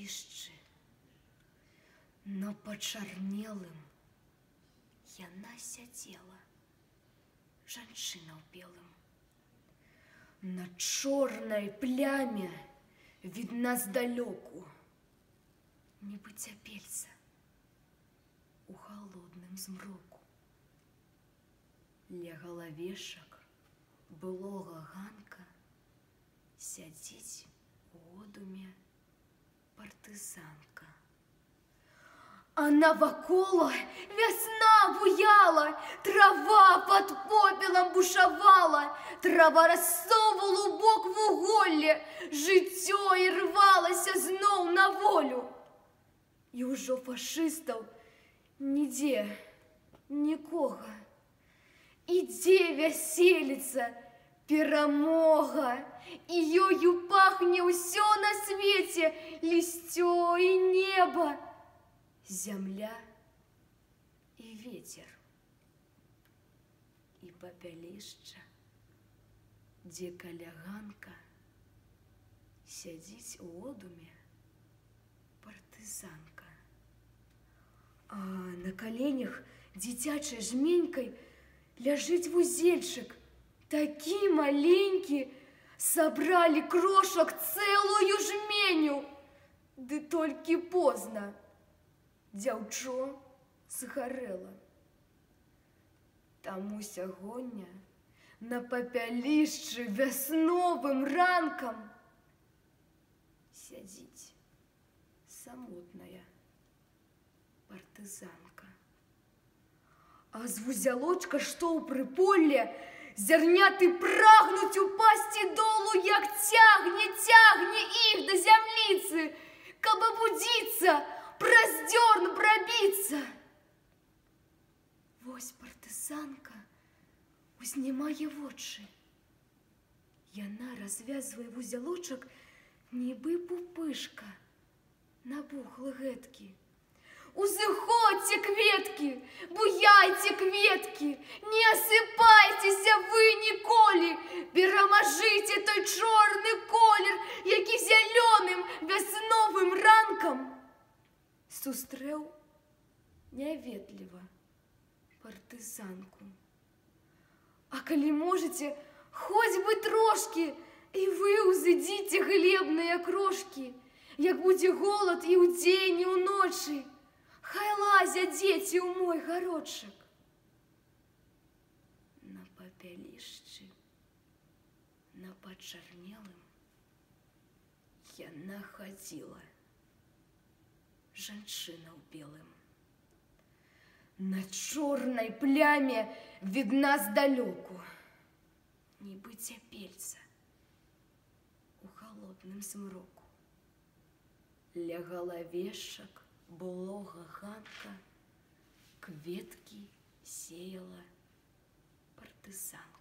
папялішчы. На пачарнелым яна сядзела, жанчына ў белым. На чорнай пляме відна здалёку, нібы цяпельца у халодным змроку. Ля галавешак былога ганка сядзіць у одуме партызанка. А навакола вясна буяла, трава под попелам бушавала, трава рассоўвала ў бок вуголле, жыццё ірвалася зноў на волю. І ўжо фашыстаў нідзе, нікога. Ідзе вяселіца, перамога, і ёю пахне ўсё на свеце, лісцё і неба, зямля і ветер. І папялішча, дзе каля ганка сядзіць у одуме партызанка. А на каленях дзіцячай жменькай ляжыць вузельчык, такі маленькі, сабралі крошак цэлую жменю. Ды толькі позна, дзяўчо згарэла. Таму сягоння на папялішчы вясновым ранкам сядзіць самотная партызанка. А з вузялочка, што ў прыполле, зярняты прагнуць упасці долу, як цягне іх да зямліцы, каб абудзіцца, праз дзёрн прабіцца. Вось партызанка узнімае вочы. Яна развязвае вузялочак, нібы пупышка, набухлы гэткі. Узыходзьце, кветкі, буяйце, кветкі, не асыпайцеся вы ніколі, перамажыце той чорны колер, які зялёным вясновым ранкам сустрэў няветліва партызанку. А калі можаце, хоць бы трошкі, і вы ўзыдзіце глебныя крошкі, як будзе голад і ўдзень, і ўночы. Хай лазять дзеці ў мой гародчык. На папялішчы, на пачарнелым яна хадзіла, жанчына ў белым. На чорнай пляме відна здалёку, нібы цяпельца у халодным змроку. Ля галавешак былога ганка кветкі сеяла партызанка.